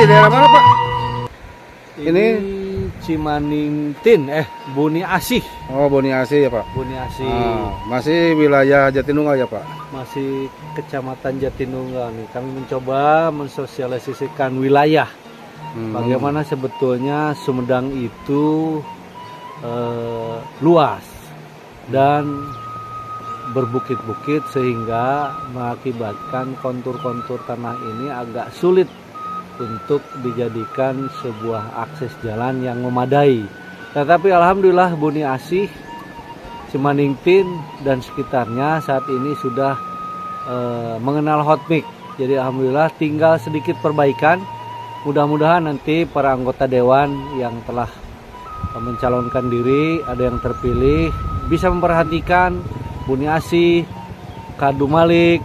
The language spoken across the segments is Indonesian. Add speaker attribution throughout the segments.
Speaker 1: daerah mana Pak?
Speaker 2: Ini Cimaningtin, Buni Asih.
Speaker 1: Oh, Boni Asih ya Pak.
Speaker 2: Buni Asih.
Speaker 1: Masih wilayah Jatinunggal ya Pak?
Speaker 2: Masih Kecamatan Jatinunggal nih. Kami mencoba mensosialisasikan wilayah. Bagaimana sebetulnya Sumedang itu luas dan berbukit-bukit sehingga mengakibatkan kontur-kontur tanah ini agak sulit untuk dijadikan sebuah akses jalan yang memadai. Tetapi alhamdulillah Buni Asih, Cimaningtin dan sekitarnya saat ini sudah mengenal hotmix. Jadi alhamdulillah tinggal sedikit perbaikan. Mudah-mudahan nanti para anggota dewan yang telah mencalonkan diri, ada yang terpilih, bisa memperhatikan Buni Asih, Kadu Malik,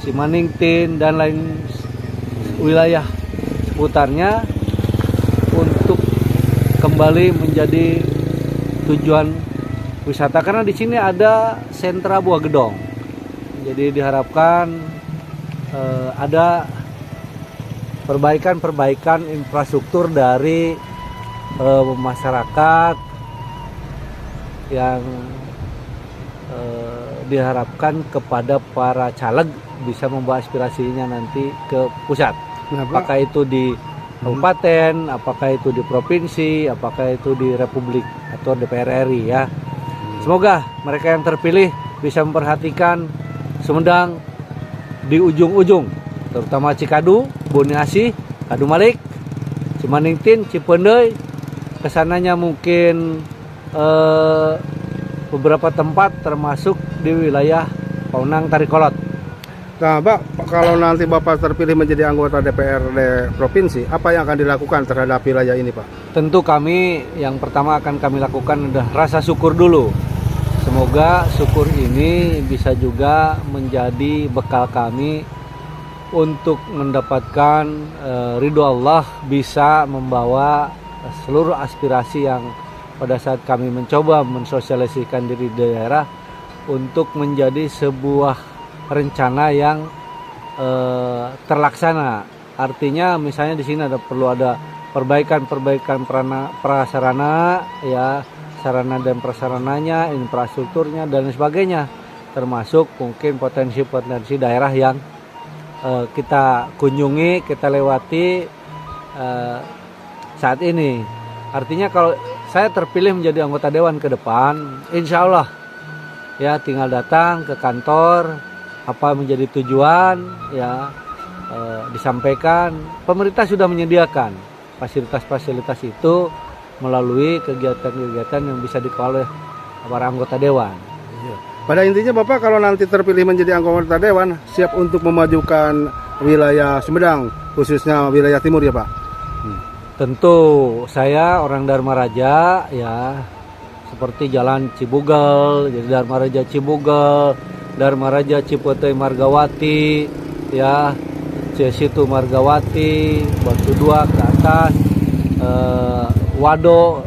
Speaker 2: Cimaningtin dan lain wilayah seputarnya untuk kembali menjadi tujuan wisata, karena di sini ada sentra buah gedong. Jadi diharapkan ada perbaikan infrastruktur dari masyarakat yang diharapkan kepada para caleg bisa membawa aspirasinya nanti ke pusat. Apakah itu di kabupaten, apakah itu di provinsi, apakah itu di republik atau DPR RI ya. Semoga mereka yang terpilih bisa memperhatikan Sumedang di ujung-ujung, terutama Cikadu, Buni Asih, Kadu Malik, Cimaningtin, Cipendey. Kesananya mungkin beberapa tempat termasuk di wilayah Paunang Tarikolot.
Speaker 1: Nah Pak, kalau nanti Bapak terpilih menjadi anggota DPRD Provinsi, apa yang akan dilakukan terhadap wilayah ini Pak?
Speaker 2: Tentu kami yang pertama akan kami lakukan adalah rasa syukur dulu. Semoga syukur ini bisa juga menjadi bekal kami untuk mendapatkan ridho Allah, bisa membawa seluruh aspirasi yang pada saat kami mencoba mensosialisasikan diri di daerah untuk menjadi sebuah rencana yang terlaksana. Artinya misalnya di sini perlu ada perbaikan prasarana ya, sarana dan prasarananya, infrastrukturnya dan sebagainya, termasuk mungkin potensi-potensi daerah yang kita kunjungi, kita lewati saat ini. Artinya kalau saya terpilih menjadi anggota dewan ke depan, insya Allah ya tinggal datang ke kantor, apa menjadi tujuan ya disampaikan. Pemerintah sudah menyediakan fasilitas-fasilitas itu melalui kegiatan-kegiatan yang bisa dikelola oleh para anggota dewan.
Speaker 1: Pada intinya Bapak kalau nanti terpilih menjadi anggota dewan, siap untuk memajukan wilayah Sumedang, khususnya wilayah timur ya Pak?
Speaker 2: Tentu saya orang Dharma Raja ya, seperti jalan Cibugel, jadi Dharma Raja Cibugel, Dharma Raja Cipetei Margawati ya, Situ Margawati, Batu Dua ke atas, Wado,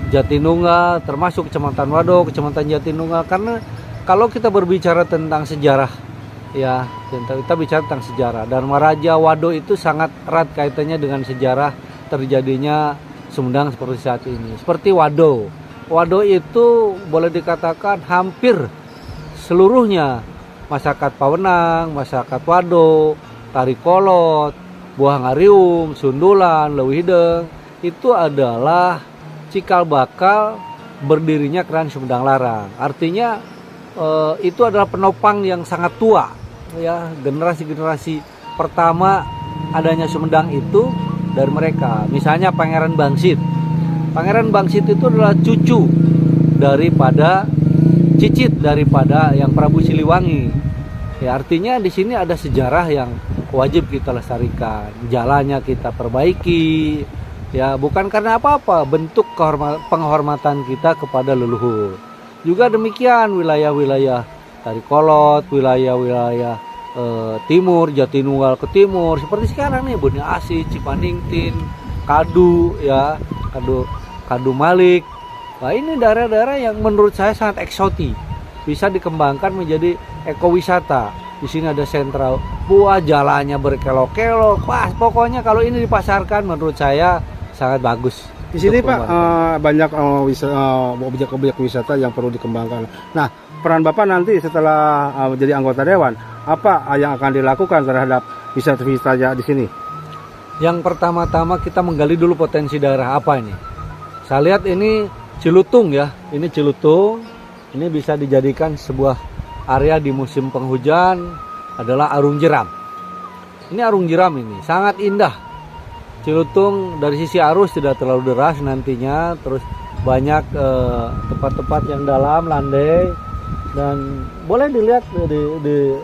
Speaker 2: Jatinunggal, termasuk Kecamatan Wado, Kecamatan Jatinunggal. Karena kalau kita berbicara tentang sejarah ya, kita bicara tentang sejarah, Dharma Raja Wado itu sangat erat kaitannya dengan sejarah terjadinya Sumedang seperti saat ini. Seperti Wado itu boleh dikatakan hampir seluruhnya masyarakat Pawenang, masyarakat Wado, Tarikolot, Buah Ngarium, Sundulan, Leuwih Hideung itu adalah cikal bakal berdirinya Kerajaan Sumedang Larang. Artinya itu adalah penopang yang sangat tua ya, generasi-generasi pertama adanya Sumedang itu dari mereka. Misalnya Pangeran Bangsit. Pangeran Bangsit itu adalah cucu daripada cicit daripada yang Prabu Siliwangi. Ya, artinya di sini ada sejarah yang wajib kita lestarikan, jalannya kita perbaiki. Ya, bukan karena apa-apa, bentuk penghormatan kita kepada leluhur. Juga demikian wilayah-wilayah Tarikolot, wilayah-wilayah timur, Jatinunggal ke timur, seperti sekarang nih Buni Asih, Cimaningtin, Kadu ya, Kadu Malik. Nah, ini daerah-daerah yang menurut saya sangat eksotis, bisa dikembangkan menjadi ekowisata. Di sini ada sentra buah, jalannya berkelok-kelok. Pas pokoknya kalau ini dipasarkan menurut saya sangat bagus.
Speaker 1: Di sini
Speaker 2: untuk
Speaker 1: Pak banyak objek-objek wisata yang perlu dikembangkan. Nah, peran Bapak nanti setelah menjadi anggota dewan, apa yang akan dilakukan terhadap wisata-wisata di sini?
Speaker 2: Yang pertama-tama kita menggali dulu potensi daerah apa ini. Saya lihat ini Cilutung ya, ini Cilutung. Ini bisa dijadikan sebuah area di musim penghujan adalah Arung Jeram. Ini Arung Jeram ini sangat indah. Cilutung dari sisi arus tidak terlalu deras nantinya, terus banyak tempat-tempat yang dalam landai dan boleh dilihat di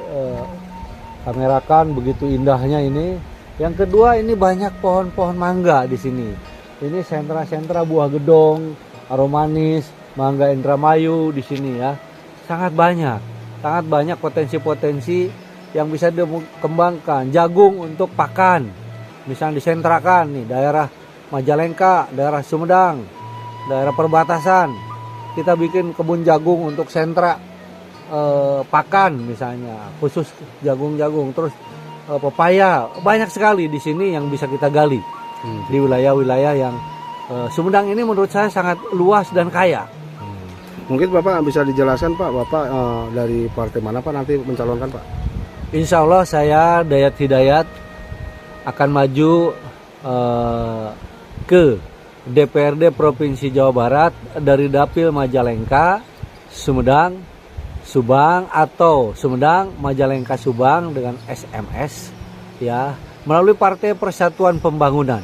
Speaker 2: kamerakan begitu indahnya ini. Yang kedua ini banyak pohon-pohon mangga di sini. Ini sentra-sentra buah gedong, aromanis, mangga Indramayu di sini ya. Sangat banyak potensi-potensi yang bisa dikembangkan. Jagung untuk pakan. Misalnya disentrakan nih daerah Majalengka, daerah Sumedang, daerah perbatasan. Kita bikin kebun jagung untuk sentra pakan misalnya, khusus jagung-jagung. Terus pepaya, banyak sekali di sini yang bisa kita gali di wilayah-wilayah yang Sumedang ini menurut saya sangat luas dan kaya.
Speaker 1: Mungkin Bapak bisa dijelaskan Pak, Bapak dari partai mana Pak nanti mencalonkan Pak?
Speaker 2: Insya Allah saya Dayat Hidayat akan maju ke DPRD Provinsi Jawa Barat dari Dapil Majalengka, Sumedang, Subang atau Sumedang, Majalengka, Subang dengan SMS ya, melalui Partai Persatuan Pembangunan.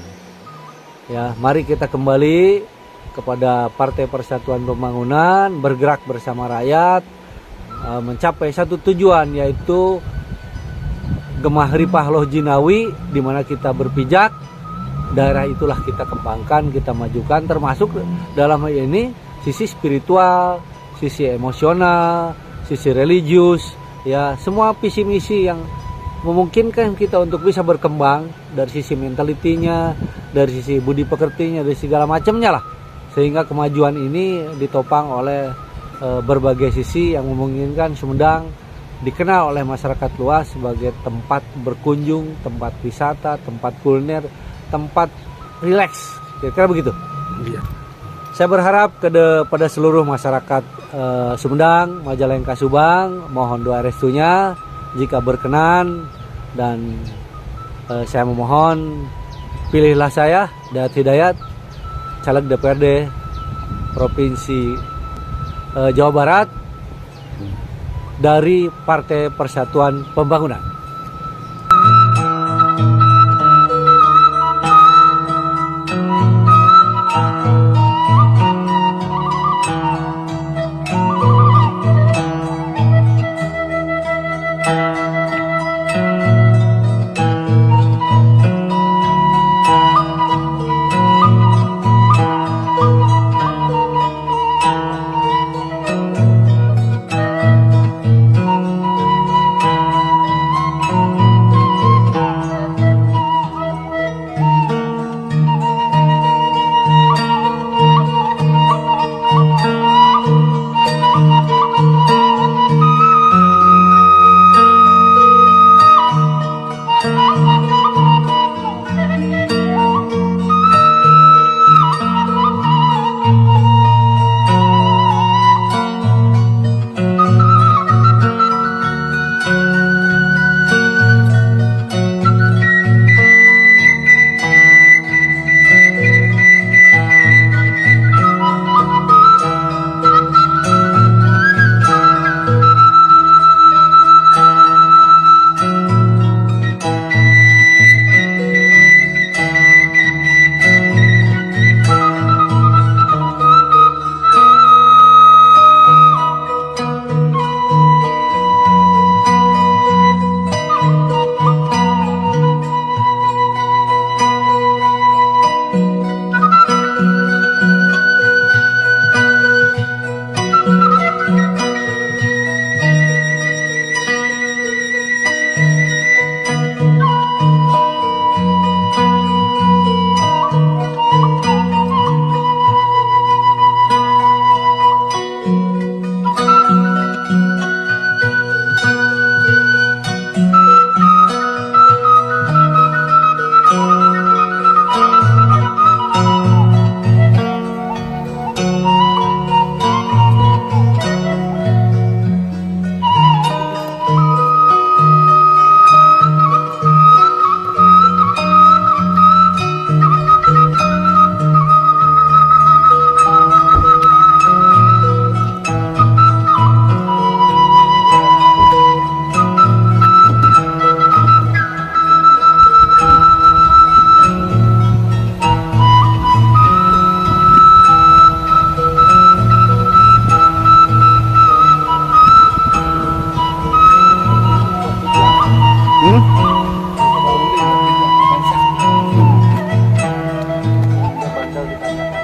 Speaker 2: Ya, mari kita kembali kepada Partai Persatuan Pembangunan, bergerak bersama rakyat mencapai satu tujuan yaitu Gemah Ripah Loh Jinawi, di mana kita berpijak, daerah itulah kita kembangkan, kita majukan, termasuk dalam hal ini sisi spiritual, sisi emosional, sisi religius, ya semua visi misi yang memungkinkan kita untuk bisa berkembang dari sisi mentalitinya, dari sisi budi pekertinya, dari segala macamnya lah, sehingga kemajuan ini ditopang oleh berbagai sisi yang memungkinkan Sumedang dikenal oleh masyarakat luas sebagai tempat berkunjung, tempat wisata, tempat kuliner, tempat rileks, kira-kira begitu.
Speaker 1: Iya.
Speaker 2: Saya berharap pada seluruh masyarakat Sumedang, Majalengka, Subang, mohon doa restunya jika berkenan, dan saya memohon pilihlah saya Dayat Hidayat, caleg DPRD Provinsi Jawa Barat dari Partai Persatuan Pembangunan.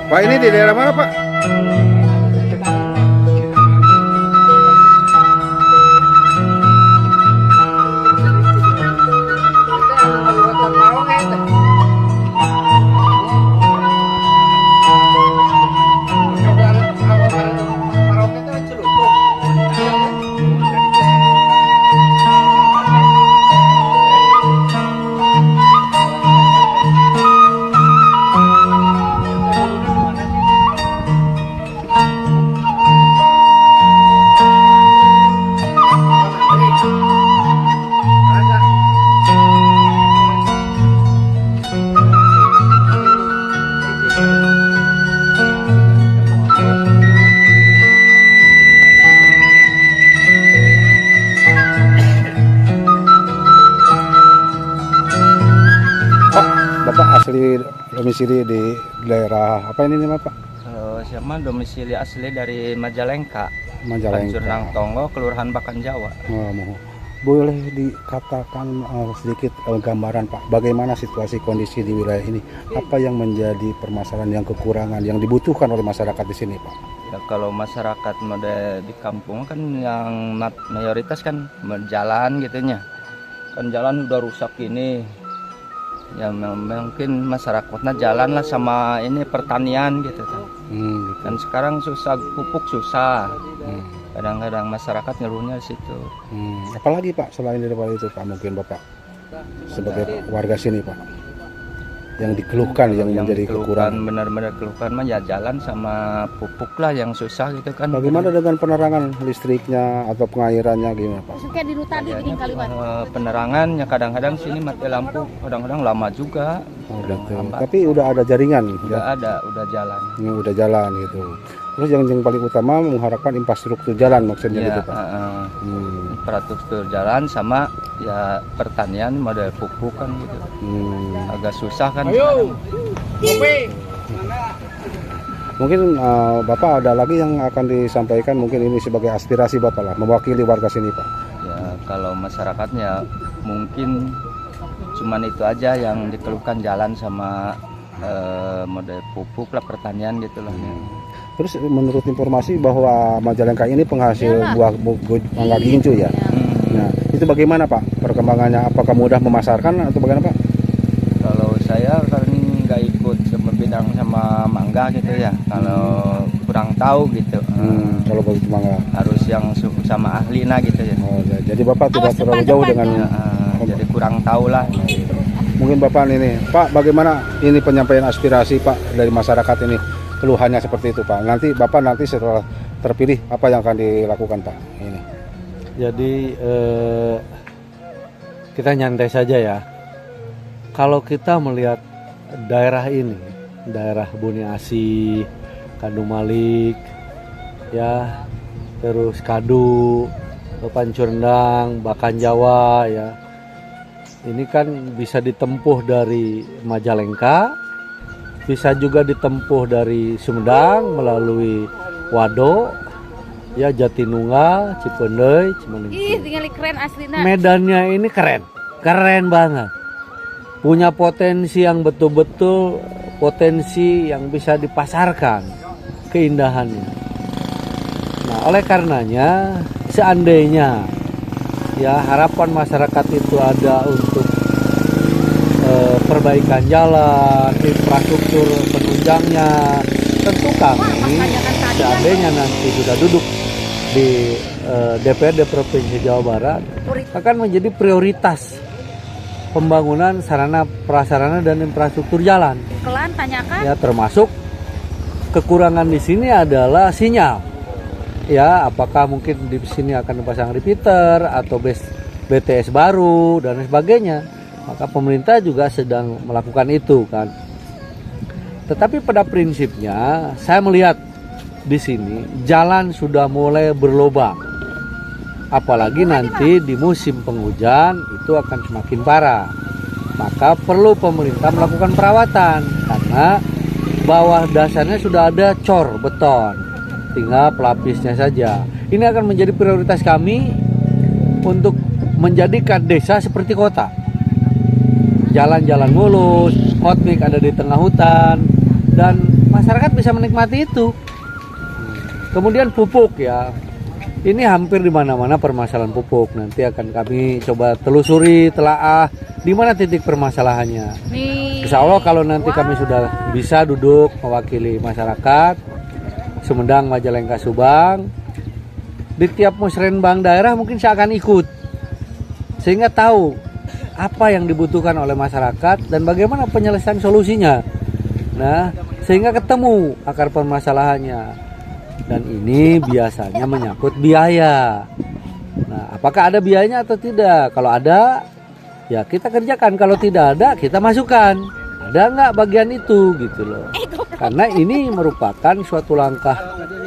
Speaker 1: Pak, ini di daerah mana, Pak? Bapak asli domisili di daerah apa ini namanya, Pak?
Speaker 3: Kalau siapa domisili asli dari Majalengka,
Speaker 1: Majalengka.
Speaker 3: Pancur Tonggo, Kelurahan Bakan Jawa.
Speaker 1: Boleh dikatakan sedikit gambaran, Pak, bagaimana situasi kondisi di wilayah ini? Apa yang menjadi permasalahan, yang kekurangan, yang dibutuhkan oleh masyarakat di sini, Pak?
Speaker 3: Ya, kalau masyarakat mode di kampung kan yang mayoritas kan berjalan gitunya. Kan jalan udah rusak ini. Ya mungkin masyarakatnya jalan lah sama ini pertanian gitu kan.
Speaker 1: Gitu.
Speaker 3: Dan sekarang susah, pupuk susah. Kadang-kadang masyarakat ngeluhnya di situ.
Speaker 1: Apalagi, Pak, selain daripada itu, Pak, mungkin Bapak sebagai warga sini, Pak, yang dikeluhkan, yang menjadi kekurangan.
Speaker 3: Benar-benar keluhkan mah ya jalan sama pupuk lah yang susah gitu kan.
Speaker 1: Bagaimana dengan penerangan listriknya atau pengairannya, gimana, Pak?
Speaker 4: Kayak di tadi bikin kalimat.
Speaker 3: Penerangan ya kadang-kadang sini mati lampu, kadang-kadang lama juga.
Speaker 1: Gitu. Tapi udah ada jaringan,
Speaker 3: Udah ada, udah jalan.
Speaker 1: Ini udah jalan gitu. Terus yang paling utama mengharapkan infrastruktur jalan maksudnya
Speaker 3: Ya,
Speaker 1: gitu, Pak.
Speaker 3: infrastruktur jalan sama ya pertanian model pupuk kan gitu. Agak susah kan.
Speaker 1: Mungkin Bapak ada lagi yang akan disampaikan, mungkin ini sebagai aspirasi Bapak lah, mewakili warga sini, Pak.
Speaker 3: Ya kalau masyarakatnya mungkin cuman itu aja yang dikeluhkan, jalan sama model pupuk lah, pertanian gitu lah.
Speaker 1: Terus menurut informasi bahwa Majalengka ini penghasil buah mangga gincu ya. Nah, itu bagaimana, Pak, perkembangannya? Apakah mudah memasarkan atau bagaimana, Pak?
Speaker 3: Kalau saya kan nggak ikut bidang sama mangga gitu ya. Kalau kurang tahu gitu.
Speaker 1: Kalau begitu mangga
Speaker 3: Harus yang sama ahlinya gitu ya.
Speaker 1: Jadi Bapak tidak terlalu jauh dengan
Speaker 3: Jadi kurang tahu lah.
Speaker 1: mungkin Bapak ini, Pak, bagaimana ini penyampaian aspirasi, Pak, dari masyarakat ini? Keluhannya seperti itu, Pak. Nanti Bapak setelah terpilih apa yang akan dilakukan, Pak? Ini.
Speaker 2: Jadi kita nyantai saja ya. Kalau kita melihat daerah ini, daerah Buni Asih, Kadu Malik, ya, terus Kadu, Pancur Endang, Bakan Jawa, ya. Ini kan bisa ditempuh dari Majalengka, bisa juga ditempuh dari Sumedang melalui Wado, ya, Jatinunggal, Cipendei, Cimaningkung.
Speaker 4: Ih, tinggal keren aslinya.
Speaker 2: Medannya ini keren banget. Punya potensi yang betul-betul potensi yang bisa dipasarkan keindahannya. Nah, oleh karenanya seandainya ya harapan masyarakat itu ada untuk perbaikan jalan, infrastruktur penunjangnya, tentu kami seandainya nanti sudah duduk di DPRD Provinsi Jawa Barat akan menjadi prioritas pembangunan sarana prasarana dan infrastruktur jalan.
Speaker 4: Kelan tanyakan.
Speaker 2: Ya, termasuk kekurangan di sini adalah sinyal. Ya, apakah mungkin di sini akan dipasang repeater atau BTS baru dan sebagainya. Maka pemerintah juga sedang melakukan itu kan. Tetapi pada prinsipnya saya melihat di sini jalan sudah mulai berlobang. Apalagi nanti di musim penghujan itu akan semakin parah. Maka perlu pemerintah melakukan perawatan karena bawah dasarnya sudah ada cor beton. Tinggal pelapisnya saja. Ini akan menjadi prioritas kami untuk menjadikan desa seperti kota. Jalan-jalan mulus, hot mix ada di tengah hutan, dan masyarakat bisa menikmati itu. Kemudian pupuk ya, ini hampir di mana-mana permasalahan pupuk. Nanti akan kami coba telusuri, telaah di mana titik permasalahannya.
Speaker 4: Nih.
Speaker 2: Insya Allah kalau nanti kami sudah bisa duduk mewakili masyarakat Sumedang, Majalengka, Subang, di tiap musrenbang daerah mungkin saya akan ikut, sehingga tahu apa yang dibutuhkan oleh masyarakat dan bagaimana penyelesaian solusinya. Nah, sehingga ketemu akar permasalahannya. Dan ini biasanya menyangkut biaya. Nah, apakah ada biayanya atau tidak? Kalau ada, ya kita kerjakan. Kalau tidak ada, kita masukkan. Ada nggak bagian itu gitu loh. Karena ini merupakan suatu langkah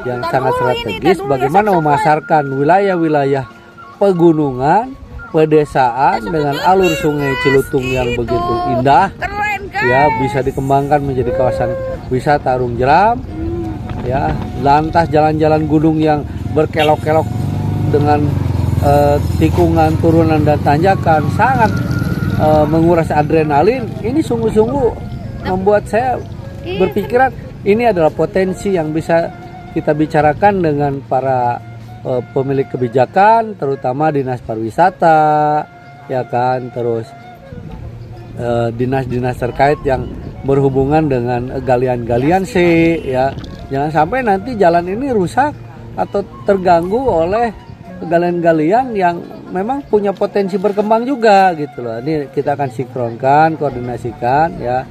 Speaker 2: yang sangat strategis bagaimana memasarkan wilayah-wilayah pegunungan, pedesaan dengan alur sungai Cilutung yang begitu indah.
Speaker 4: Keren kan?
Speaker 2: Ya, bisa dikembangkan menjadi kawasan wisata Arung Jeram. Ya, lantas jalan-jalan gunung yang berkelok-kelok dengan tikungan, turunan dan tanjakan sangat menguras adrenalin. Ini sungguh-sungguh membuat saya berpikiran ini adalah potensi yang bisa kita bicarakan dengan para pemilik kebijakan, terutama dinas pariwisata, ya kan, terus dinas-dinas terkait yang berhubungan dengan galian-galian sih, ya. Jangan sampai nanti jalan ini rusak atau terganggu oleh galian-galian yang memang punya potensi berkembang juga gitu loh. Ini kita akan sinkronkan, koordinasikan ya.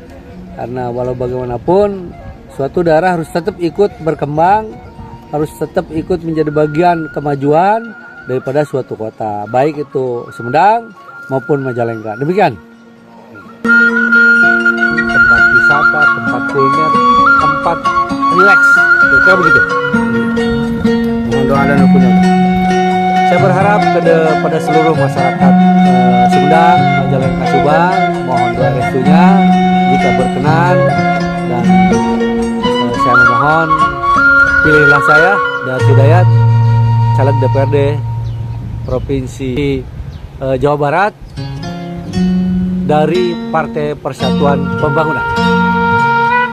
Speaker 2: Karena walau bagaimanapun suatu daerah harus tetap ikut berkembang, harus tetap ikut menjadi bagian kemajuan daripada suatu kota, baik itu Sumedang maupun Majalengka. Demikian. Tempat wisata, tempat kuliner, tempat relax, kira begitu.
Speaker 1: Mohon doa dan dukungan.
Speaker 2: Saya berharap pada seluruh masyarakat Sumedang, Majalengka, Subang, mohon doa restunya jika berkenan, dan saya memohon pilihlah saya Dayat Hidayat, caleg DPRD Provinsi Jawa Barat dari Partai Persatuan Pembangunan.